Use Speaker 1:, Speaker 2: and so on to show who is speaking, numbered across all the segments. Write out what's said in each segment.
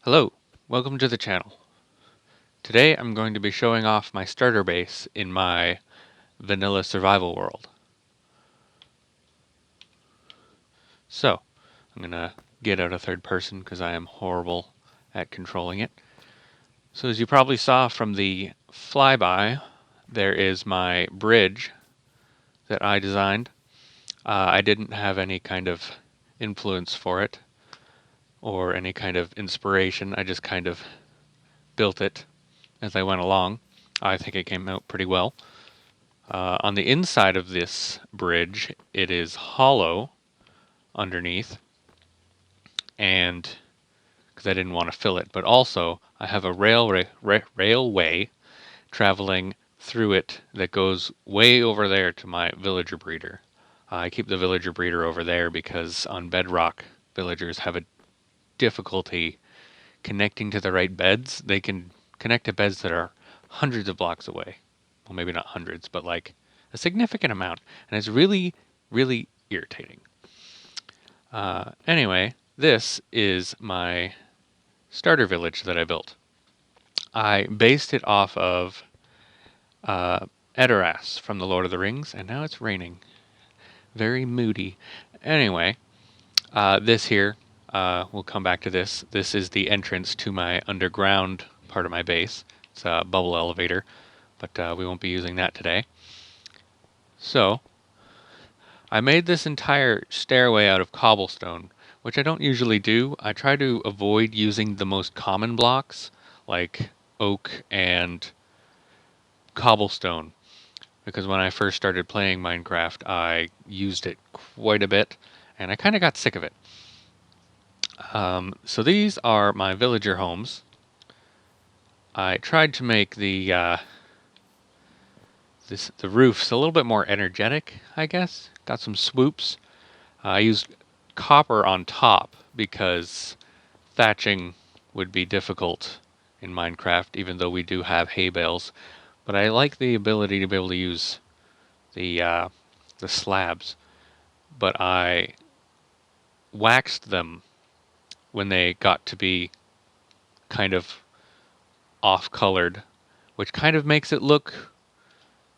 Speaker 1: Hello, welcome to the channel. Today I'm going to be showing off my starter base in my vanilla survival world. So, I'm going to get out a third person because I am horrible at controlling it. So as you probably saw from the flyby, there is my bridge that I designed. I didn't have any kind of influence for it or any kind of inspiration. I just kind of built it as I went along. I think it came out pretty well. On the inside of this bridge, it is hollow underneath, and because I didn't want to fill it, but also I have a railway traveling through it that goes way over there to my villager breeder. I keep the villager breeder over there because on bedrock, villagers have a difficulty connecting to the right beds. They can connect to beds that are hundreds of blocks away. Well, maybe not hundreds, but like a significant amount. And it's really, really irritating. Anyway, this is my starter village that I built. I based it off of Edoras from The Lord of the Rings, and now it's raining. Very moody. Anyway, this here, we'll come back to this. This is the entrance to my underground part of my base. It's a bubble elevator, but we won't be using that today. So, I made this entire stairway out of cobblestone, which I don't usually do. I try to avoid using the most common blocks, like oak and cobblestone, because when I first started playing Minecraft, I used it quite a bit, and I kind of got sick of it. So these are my villager homes. I tried to make the roofs a little bit more energetic, I guess. Got some swoops. I used copper on top because thatching would be difficult in Minecraft, even though we do have hay bales. But I like the ability to be able to use the slabs. But I waxed them when they got to be kind of off-colored, which kind of makes it look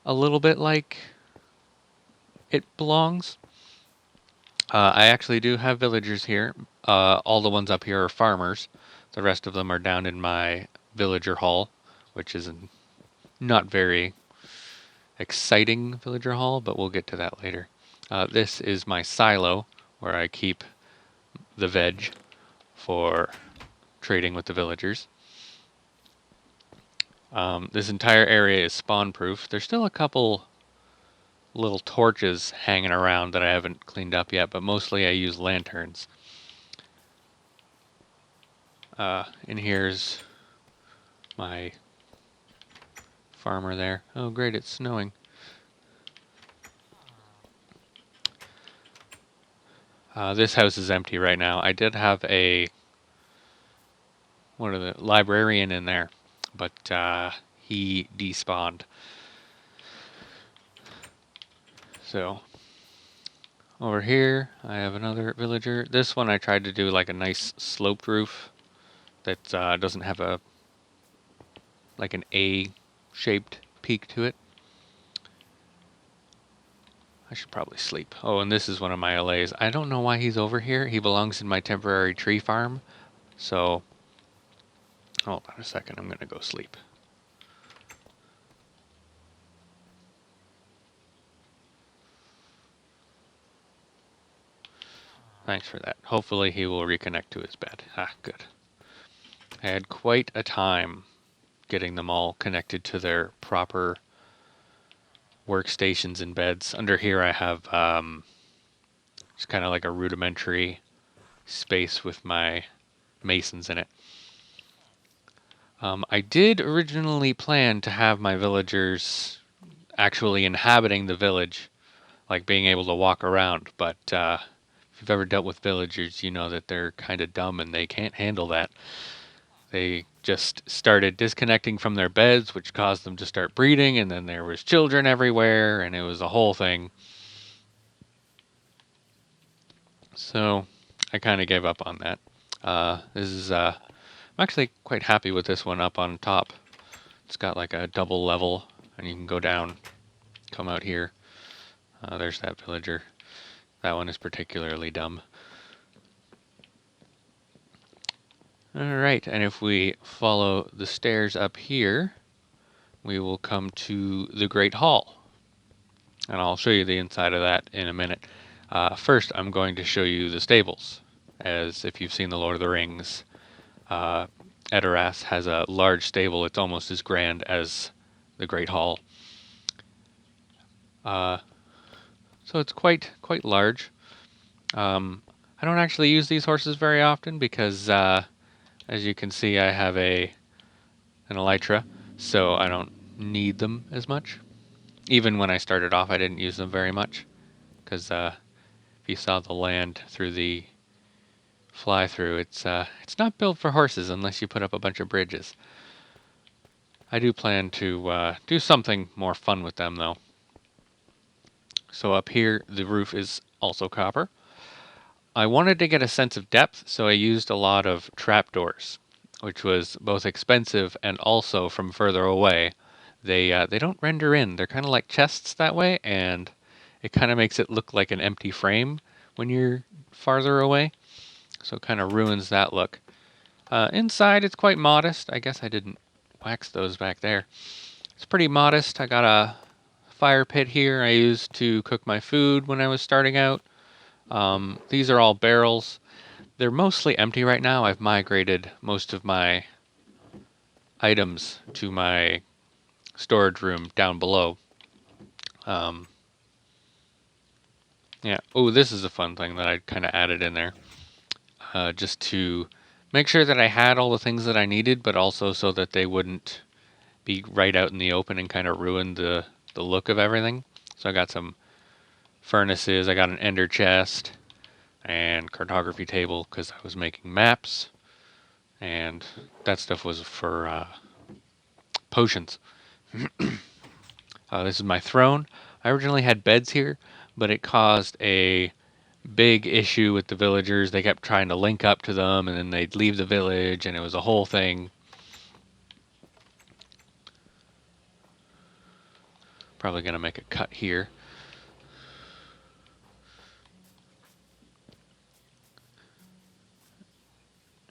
Speaker 1: a little bit like it belongs. I actually do have villagers here. All the ones up here are farmers. The rest of them are down in my villager hall, which is not very exciting villager hall, but we'll get to that later. This is my silo, where I keep the veg for trading with the villagers. This entire area is spawn proof. There's still a couple little torches hanging around that I haven't cleaned up yet, but mostly I use lanterns. And here's my farmer there. Oh great, it's snowing. This house is empty right now. I did have a librarian in there, but he despawned. So over here I have another villager. This one I tried to do like a nice sloped roof that doesn't have a like an A-shaped peak to it. I should probably sleep. Oh, and this is one of my LAs. I don't know why he's over here. He belongs in my temporary tree farm. So, hold on a second. I'm going to go sleep. Thanks for that. Hopefully he will reconnect to his bed. Ah, good. I had quite a time getting them all connected to their proper workstations and beds. Under here I have just kind of like a rudimentary space with my masons in it. I did originally plan to have my villagers actually inhabiting the village, like being able to walk around, but if you've ever dealt with villagers, you know that they're kind of dumb and they can't handle that. They just started disconnecting from their beds, which caused them to start breeding, and then there was children everywhere, and it was a whole thing. So I kind of gave up on that. This is I'm actually quite happy with this one up on top. It's got like a double level, and you can go down, come out here. There's that villager. That one is particularly dumb. Alright, and if we follow the stairs up here, we will come to the Great Hall. And I'll show you the inside of that in a minute. First, I'm going to show you the stables. As if you've seen The Lord of the Rings, Edoras has a large stable. It's almost as grand as the Great Hall. So it's quite large. I don't actually use these horses very often because, as you can see, I have an elytra, so I don't need them as much. Even when I started off, I didn't use them very much because if you saw the land through the fly-through, it's not built for horses unless you put up a bunch of bridges. I do plan to do something more fun with them, though. So up here, the roof is also copper. I wanted to get a sense of depth, so I used a lot of trapdoors, which was both expensive and also from further away. They don't render in. They're kind of like chests that way, and it kind of makes it look like an empty frame when you're farther away. So it kind of ruins that look. Inside, it's quite modest. I guess I didn't wax those back there. It's pretty modest. I got a fire pit here I used to cook my food when I was starting out. These are all barrels. They're mostly empty right now. I've migrated most of my items to my storage room down below. Yeah. Oh, this is a fun thing that I kind of added in there. Just to make sure that I had all the things that I needed, but also so that they wouldn't be right out in the open and kind of ruin the look of everything. So I got some furnaces. I got an ender chest and cartography table because I was making maps, and that stuff was for potions. This is my throne. I originally had beds here, but it caused a big issue with the villagers. They kept trying to link up to them, and then they'd leave the village, and it was a whole thing. Probably going to make a cut here.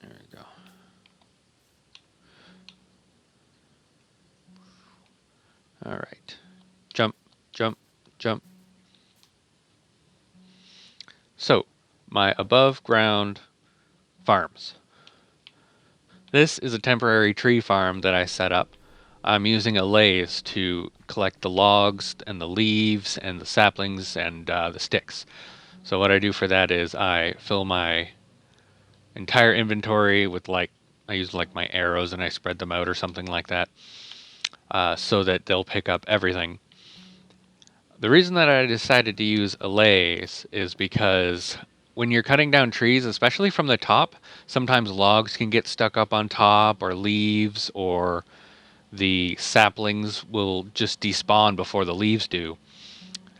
Speaker 1: There we go. All right. Jump, jump, jump. So, my above ground farms. This is a temporary tree farm that I set up. I'm using a lathe to collect the logs and the leaves and the saplings and the sticks. So what I do for that is I fill my entire inventory with I use like my arrows and I spread them out or something like that, so that they'll pick up everything. The reason that I decided to use a lathe is because when you're cutting down trees, especially from the top, sometimes logs can get stuck up on top, or leaves, or the saplings will just despawn before the leaves do.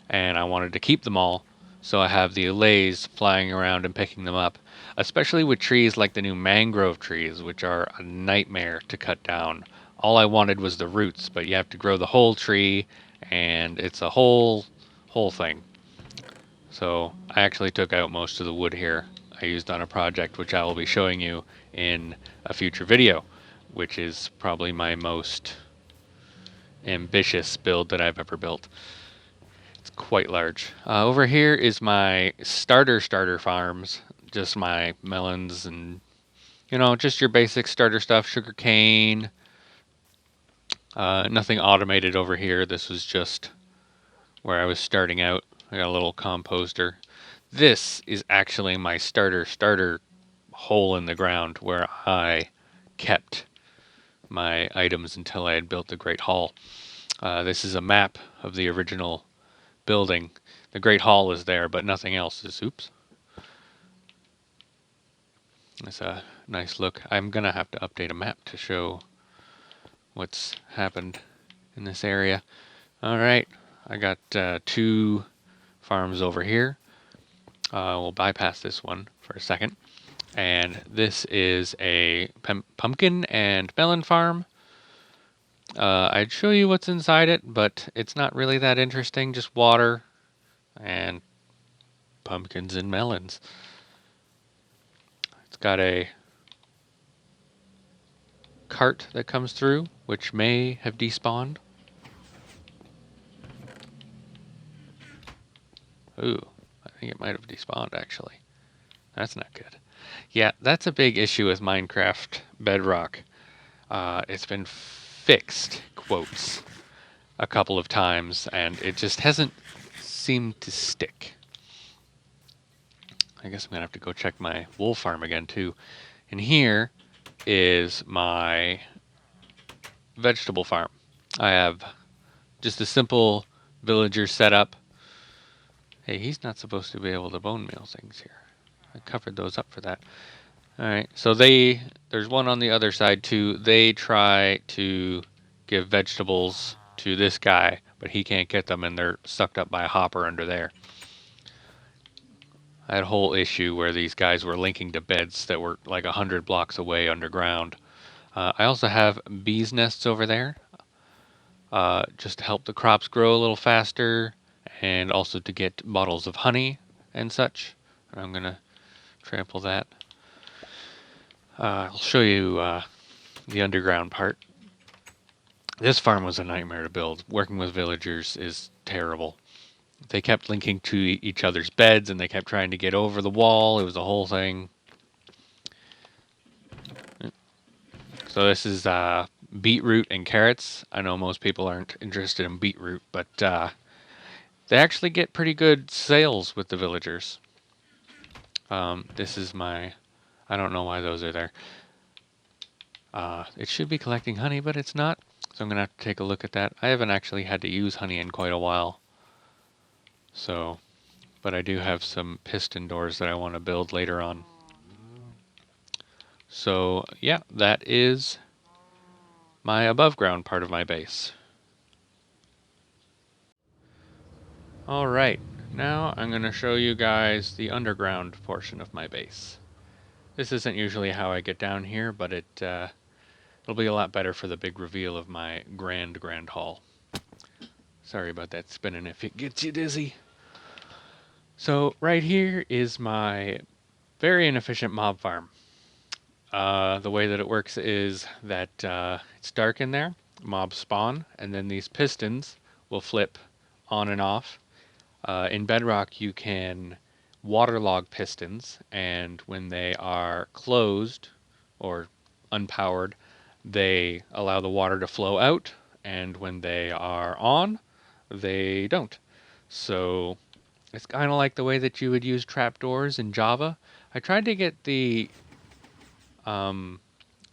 Speaker 1: And I wanted to keep them all, so I have the lathes flying around and picking them up, especially with trees like the new mangrove trees, which are a nightmare to cut down. All I wanted was the roots, but you have to grow the whole tree, and it's a whole thing. So I actually took out most of the wood here I used on a project which I will be showing you in a future video, which is probably my most ambitious build that I've ever built. It's quite large. Over here is my starter farms, just my melons and, just your basic starter stuff, sugar cane. Nothing automated over here. This was just where I was starting out. I got a little composter. This is actually my starter hole in the ground where I kept my items until I had built the Great Hall. This is a map of the original building. The Great Hall is there, but nothing else is. Oops. That's a nice look. I'm going to have to update a map to show what's happened in this area. All right. I got 2 farms over here. We'll bypass this one for a second. And this is a pumpkin and melon farm. I'd show you what's inside it, but it's not really that interesting. Just water and pumpkins and melons. It's got a cart that comes through, which may have despawned. Ooh, I think it might have despawned actually. That's not good. Yeah, that's a big issue with Minecraft Bedrock. It's been fixed, quotes, a couple of times, and it just hasn't seemed to stick. I guess I'm going to have to go check my wool farm again, too. And here is my vegetable farm. I have just a simple villager setup. Hey, he's not supposed to be able to bone meal things here. I covered those up for that. Alright, so there's one on the other side too. They try to give vegetables to this guy, but he can't get them and they're sucked up by a hopper under there. I had a whole issue where these guys were linking to beds that were like 100 blocks away underground. I also have bees' nests over there, just to help the crops grow a little faster and also to get bottles of honey and such. I'm going to trample that. I'll show you the underground part. This farm was a nightmare to build. Working with villagers is terrible. They kept linking to each other's beds and they kept trying to get over the wall. It was a whole thing. So this is beetroot and carrots. I know most people aren't interested in beetroot, but they actually get pretty good sales with the villagers. This is my... I don't know why those are there. It should be collecting honey, but it's not. So I'm going to have to take a look at that. I haven't actually had to use honey in quite a while. So, but I do have some piston doors that I want to build later on. So, yeah, that is my above ground part of my base. Alright, now I'm going to show you guys the underground portion of my base. This isn't usually how I get down here, but it'll be a lot better for the big reveal of my grand hall. Sorry about that spinning if it gets you dizzy. So right here is my very inefficient mob farm. The way that it works is that it's dark in there, mobs spawn, and then these pistons will flip on and off. In Bedrock, you can waterlog pistons, and when they are closed or unpowered, they allow the water to flow out, and when they are on, they don't. So it's kind of like the way that you would use trapdoors in Java. I tried to get the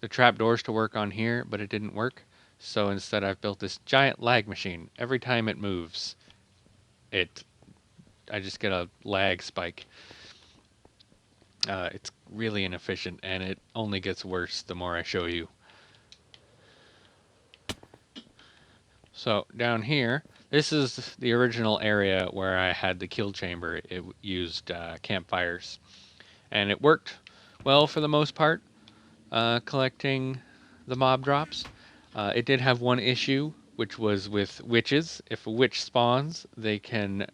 Speaker 1: trapdoors to work on here, but it didn't work. So instead I've built this giant lag machine. Every time it moves, I just get a lag spike. It's really inefficient, and it only gets worse the more I show you. So down here, this is the original area where I had the kill chamber. It used campfires, and it worked well for the most part, collecting the mob drops. It did have one issue, which was with witches. If a witch spawns, they can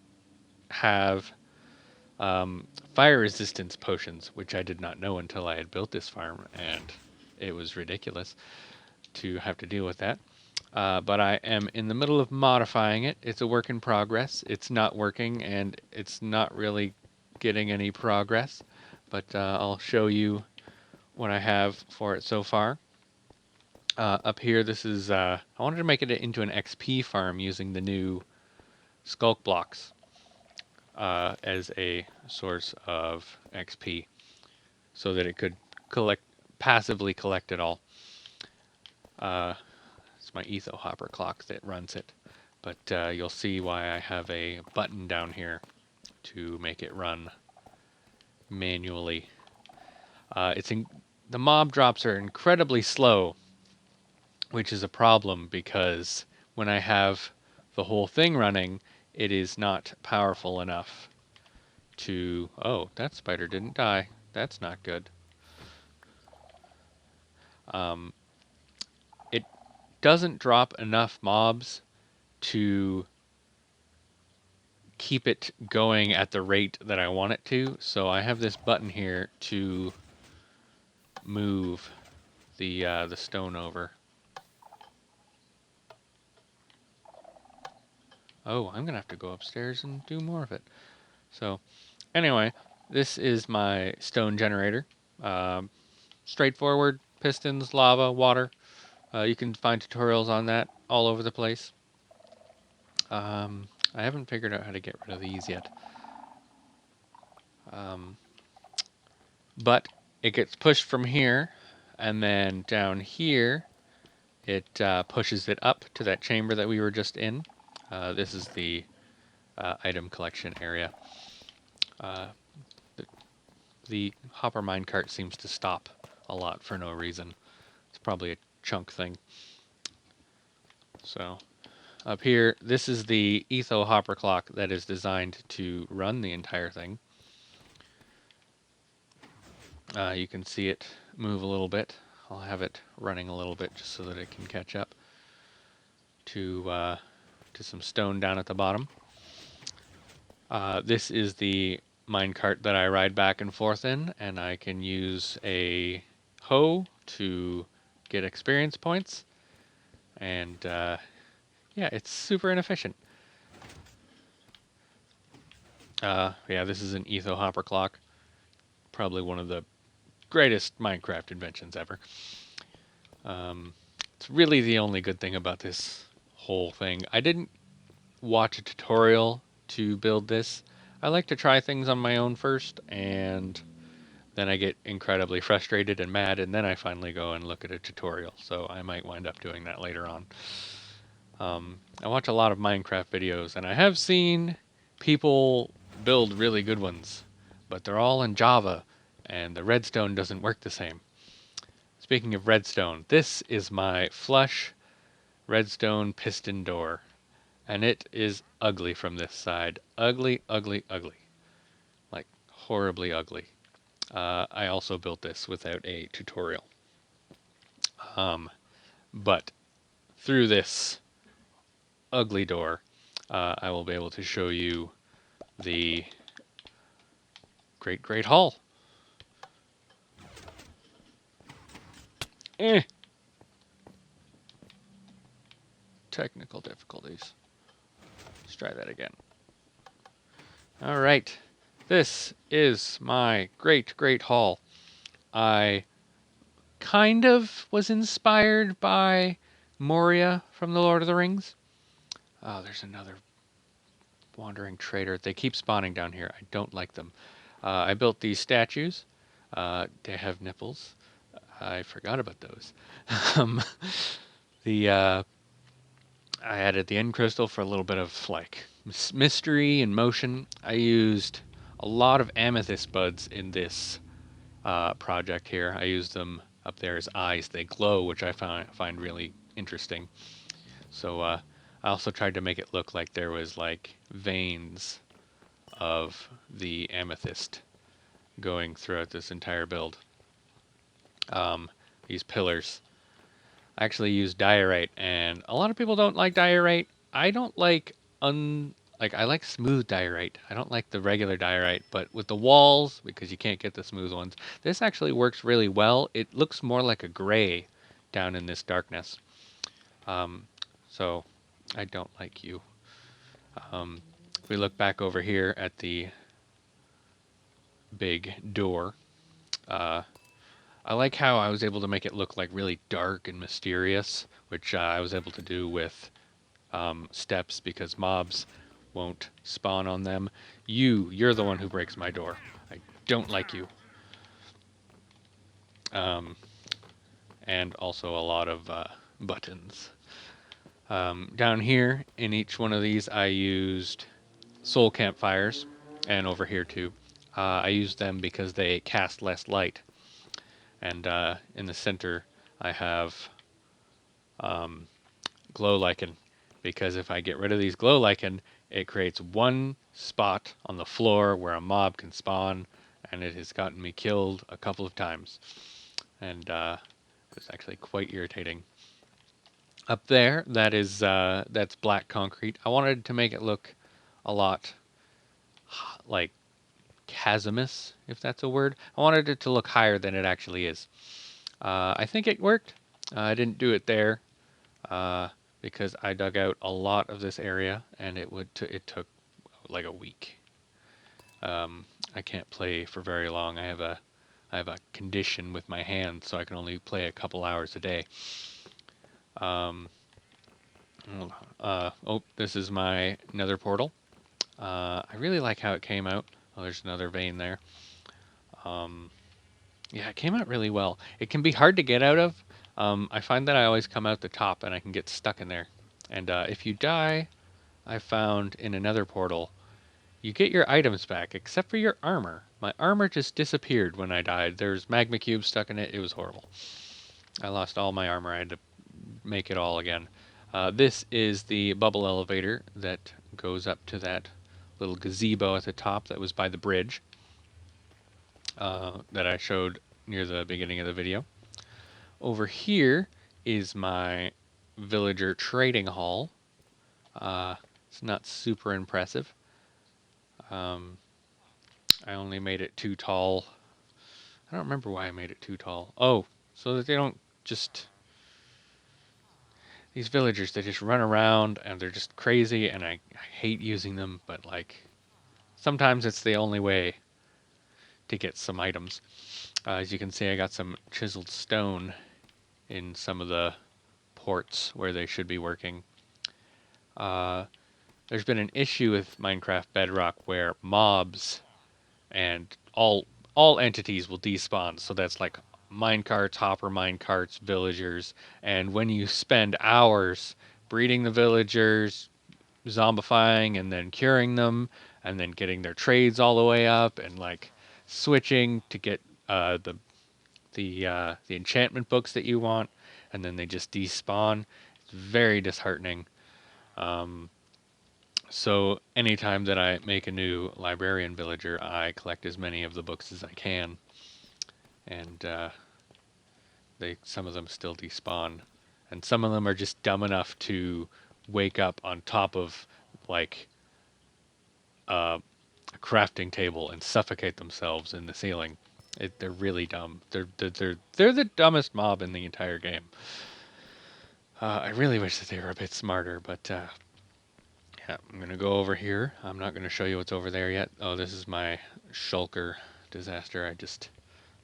Speaker 1: have fire resistance potions, which I did not know until I had built this farm, and it was ridiculous to have to deal with that. But I am in the middle of modifying it. It's a work in progress. It's not working, and it's not really getting any progress. But I'll show you what I have for it so far. Up here, this is... I wanted to make it into an XP farm using the new sculk blocks as a source of XP, so that it could passively collect it all. It's my etho hopper clock that runs it, but you'll see why I have a button down here to make it run manually. The mob drops are incredibly slow, which is a problem because when I have the whole thing running, it is not powerful enough to... Oh, that spider didn't die. That's not good. Um, it doesn't drop enough mobs to keep it going at the rate that I want it to. So I have this button here to move the stone over. Oh, I'm gonna have to go upstairs and do more of it. So anyway, this is my stone generator. Um, Straightforward: pistons, lava, water. You can find tutorials on that all over the place. I haven't figured out how to get rid of these yet. Um, but it gets pushed from here, and then down here, it pushes it up to that chamber that we were just in. This is the item collection area. Uh, the, the hopper minecart seems to stop a lot for no reason. It's probably a chunk thing. So up here, this is the Etho hopper clock that is designed to run the entire thing. You can see it move a little bit. I'll have it running a little bit just so that it can catch up to some stone down at the bottom. This is the minecart that I ride back and forth in, and I can use a hoe to get experience points. And yeah, it's super inefficient. Yeah, this is an Etho hopper clock. Probably one of the greatest Minecraft inventions ever. It's really the only good thing about this whole thing. I didn't watch a tutorial to build this. I like to try things on my own first, and then I get incredibly frustrated and mad, and then I finally go and look at a tutorial. So I might wind up doing that later on. I watch a lot of Minecraft videos, and I have seen people build really good ones, but they're all in Java, and the redstone doesn't work the same. Speaking of redstone, this is my flush redstone piston door, and it is ugly from this side. Ugly, ugly, ugly. Like, horribly ugly. I also built this without a tutorial. But through this ugly door, I will be able to show you the Great Hall. Eh. Technical difficulties. Let's try that again. All right. This is my Great Hall. I kind of was inspired by Moria from The Lord of the Rings. Oh, there's another wandering trader. They keep spawning down here. I don't like them. I built these statues. They have nipples. I forgot about those. um, the I added the end crystal for a little bit of like mystery and motion. I used a lot of amethyst buds in this project here. I used them up there as eyes. They glow, which I find really interesting. So I also tried to make it look like there was like veins of the amethyst going throughout this entire build. These pillars. I actually use diorite, and a lot of people don't like diorite. I don't like I like smooth diorite. I don't like the regular diorite, but with the walls, because you can't get the smooth ones, this actually works really well. It looks more like a gray down in this darkness. So I don't like you. If we look back over here at the big door, I like how I was able to make it look like really dark and mysterious, which I was able to do with steps because mobs won't spawn on them. You're the one who breaks my door. I don't like you. And also a lot of buttons. Down here in each one of these, I used soul campfires, and over here too. I used them because they cast less light. And in the center, I have glow lichen, because if I get rid of these glow lichen, it creates one spot on the floor where a mob can spawn, and it has gotten me killed a couple of times. And It's actually quite irritating. Up there, that's black concrete. I wanted to make it look a lot like chasmous, if that's a word. I wanted it to look higher than it actually is. I think it worked. I didn't do it there uh, because I dug out a lot of this area, and it took like a week. I can't play for very long. I have a condition with my hand, so I can only play a couple hours a day. Um, oh, this is my nether portal. I really like how it came out. Oh, there's another vein there. Um, yeah, it came out really well. It can be hard to get out of. I find that I always come out the top and I can get stuck in there. And if you die, I found in another portal, you get your items back except for your armor. My armor just disappeared when I died. There's magma cubes stuck in it. It was horrible. I lost all my armor. I had to make it all again. This is the bubble elevator that goes up to that little gazebo at the top that was by the bridge that I showed near the beginning of the video. Over here is my villager trading hall. It's not super impressive. Um, I only made it too tall. I don't remember why I made it too tall. Oh, so that they don't just... These villagers, they just run around and they're just crazy and I hate using them, but like sometimes it's the only way to get some items. As you can see, I got some chiseled stone in some of the ports where they should be working. Uh, there's been an issue with Minecraft Bedrock where mobs and all entities will despawn. So that's like minecarts, hopper minecarts, villagers, and when you spend hours breeding the villagers, zombifying and then curing them, and then getting their trades all the way up, and like switching to get the enchantment books that you want, and then they just despawn. It's very disheartening. Um, so anytime that I make a new librarian villager, I collect as many of the books as I can, and they some of them still despawn, and some of them are just dumb enough to wake up on top of like a crafting table and suffocate themselves in the ceiling. They're really dumb. They're the dumbest mob in the entire game. I really wish that they were a bit smarter, but yeah, I'm gonna go over here. I'm not gonna show you what's over there yet. Oh, this is my shulker disaster. I just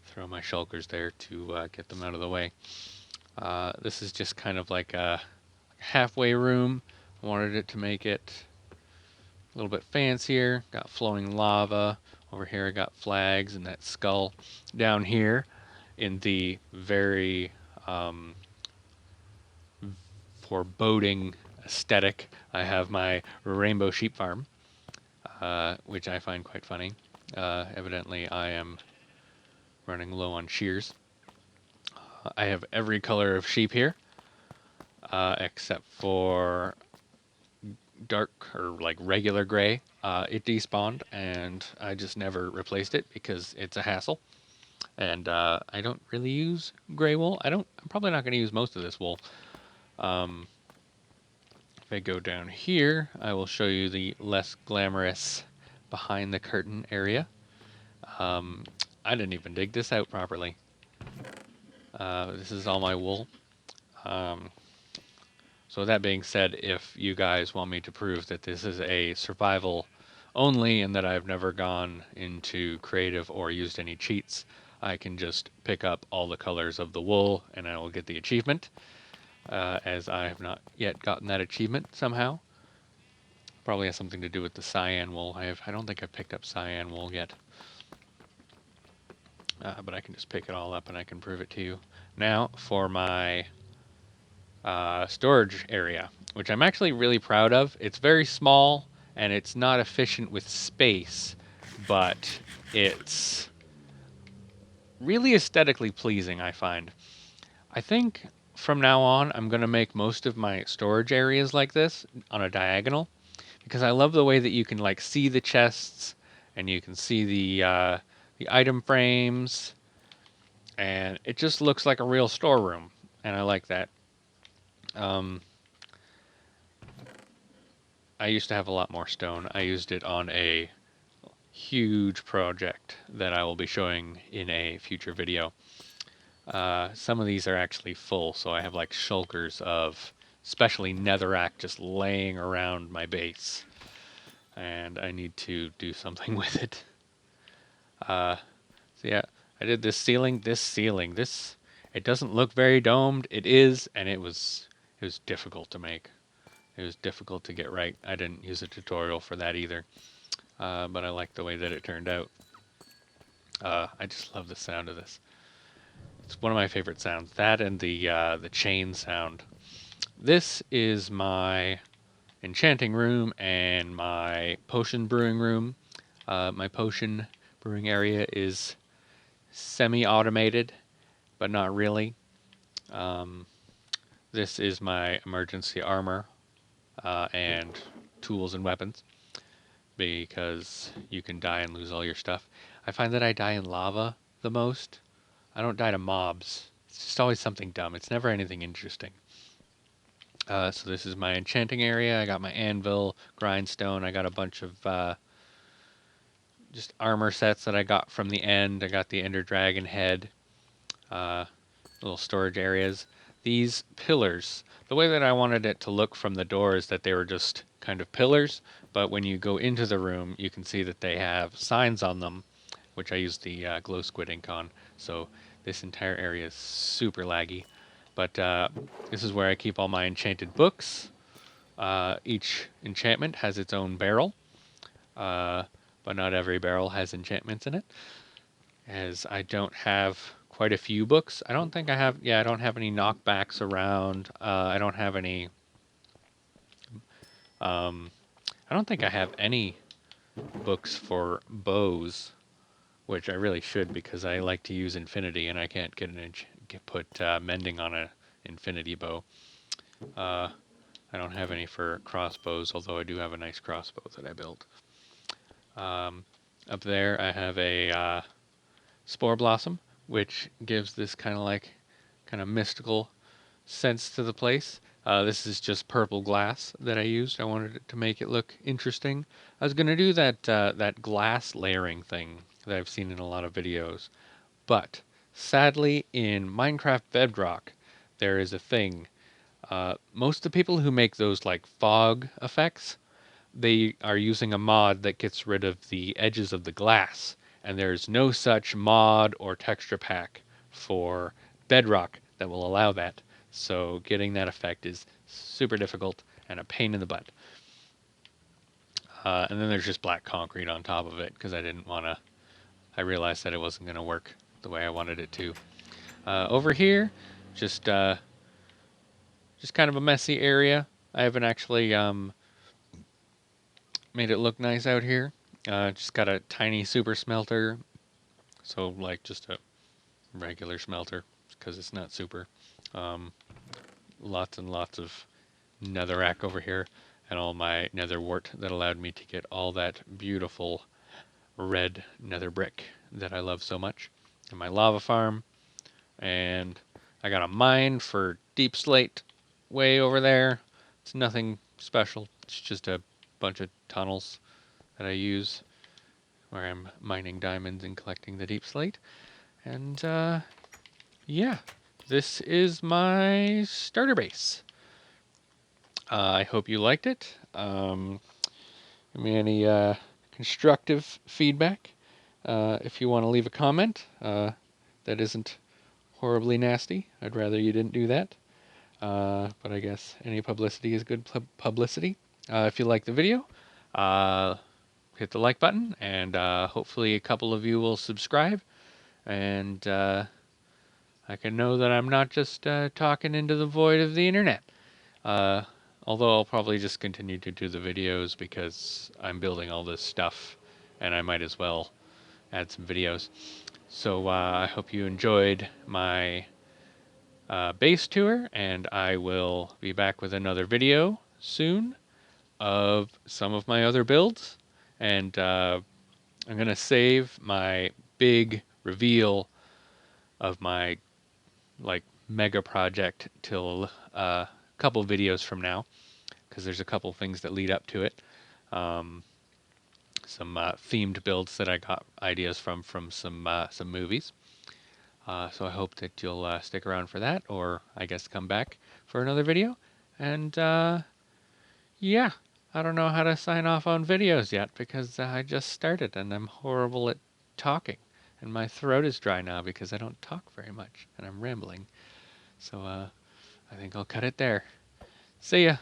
Speaker 1: throw my shulkers there to get them out of the way. This is just kind of like a halfway room. I wanted it to make it a little bit fancier. Got flowing lava. Over here I got flags and that skull. Down here in the very foreboding aesthetic, I have my rainbow sheep farm, which I find quite funny. Evidently I am running low on shears. I have every color of sheep here, except for dark or like regular gray. It despawned, and I just never replaced it because it's a hassle. And I don't really use gray wool. I'm probably not going to use most of this wool. If I go down here, I will show you the less glamorous behind the curtain area. I didn't even dig this out properly. This is all my wool. So that being said, if you guys want me to prove that this is a survival only and that I've never gone into creative or used any cheats, I can just pick up all the colors of the wool and I will get the achievement, as I have not yet gotten that achievement somehow. Probably has something to do with the cyan wool. I don't think I've picked up cyan wool yet. But I can just pick it all up and I can prove it to you. Now for my storage area, which I'm actually really proud of. It's very small and it's not efficient with space, but it's really aesthetically pleasing, I find. I think from now on, I'm going to make most of my storage areas like this on a diagonal because I love the way that you can like see the chests and you can see the item frames. and it just looks like a real storeroom, and I like that. Um, I used to have a lot more stone. I used it on a huge project that I will be showing in a future video. Some of these are actually full, so I have like shulkers of especially netherrack just laying around my base, and I need to do something with it. So yeah, I did this ceiling. This it doesn't look very domed. It is, and it was difficult to make. It was difficult to get right. I didn't use a tutorial for that either, but I like the way that it turned out. I just love the sound of this. It's one of my favorite sounds. That and the chain sound. This is my enchanting room and my potion brewing room. My potion brewing area is semi-automated, but not really. Um, this is my emergency armor and tools and weapons because you can die and lose all your stuff. I find that I die in lava the most. I don't die to mobs. It's just always something dumb. It's never anything interesting. So this is my enchanting area. I got my anvil, grindstone. I got a bunch of just armor sets that I got from the end. I got the Ender Dragon head, uh, little storage areas. These pillars, the way that I wanted it to look from the door is that they were just kind of pillars, but when you go into the room, you can see that they have signs on them, which I used the glow squid ink on. So this entire area is super laggy. But this is where I keep all my enchanted books. Each enchantment has its own barrel, uh, but not every barrel has enchantments in it. As I don't have quite a few books. I don't think I have. Yeah, I don't have any knockbacks around. I don't have any. Um, I don't think I have any books for bows, which I really should because I like to use infinity and I can't get put mending on a infinity bow. Uh, I don't have any for crossbows, although I do have a nice crossbow that I built. Up there, I have a spore blossom, which gives this kind of mystical sense to the place. This is just purple glass that I used. I wanted it to make it look interesting. I was gonna do that glass layering thing that I've seen in a lot of videos, but sadly in Minecraft Bedrock there is a thing. Most of the people who make those like fog effects, they are using a mod that gets rid of the edges of the glass, and there's no such mod or texture pack for Bedrock that will allow that. So getting that effect is super difficult and a pain in the butt. And then there's just black concrete on top of it because I didn't want to. I realized that it wasn't going to work the way I wanted it to. Over here, just uh, just kind of a messy area. I haven't actually made it look nice out here. Just got a tiny super smelter, so like just a regular smelter because it's not super. Um, Lots and lots of netherrack over here, and all my nether wart that allowed me to get all that beautiful red nether brick that I love so much. And my lava farm, and I got a mine for deep slate way over there. It's nothing special. It's just a bunch of tunnels that I use where I'm mining diamonds and collecting the deep slate. And yeah, this is my starter base. I hope you liked it. Give me any constructive feedback. If you want to leave a comment that isn't horribly nasty, I'd rather you didn't do that. But I guess any publicity is good publicity. If you like the video, uh, hit the like button, and hopefully a couple of you will subscribe. And I can know that I'm not just talking into the void of the internet. Uh, Although I'll probably just continue to do the videos because I'm building all this stuff and I might as well add some videos. So I hope you enjoyed my base tour, and I will be back with another video soon of some of my other builds. And I'm going to save my big reveal of my like mega project till a couple videos from now, because there's a couple things that lead up to it. Um, some themed builds that I got ideas from some movies. So I hope that you'll stick around for that, or I guess come back for another video. And yeah, I don't know how to sign off on videos yet because I just started and I'm horrible at talking. And my throat is dry now because I don't talk very much and I'm rambling. So I think I'll cut it there. See ya.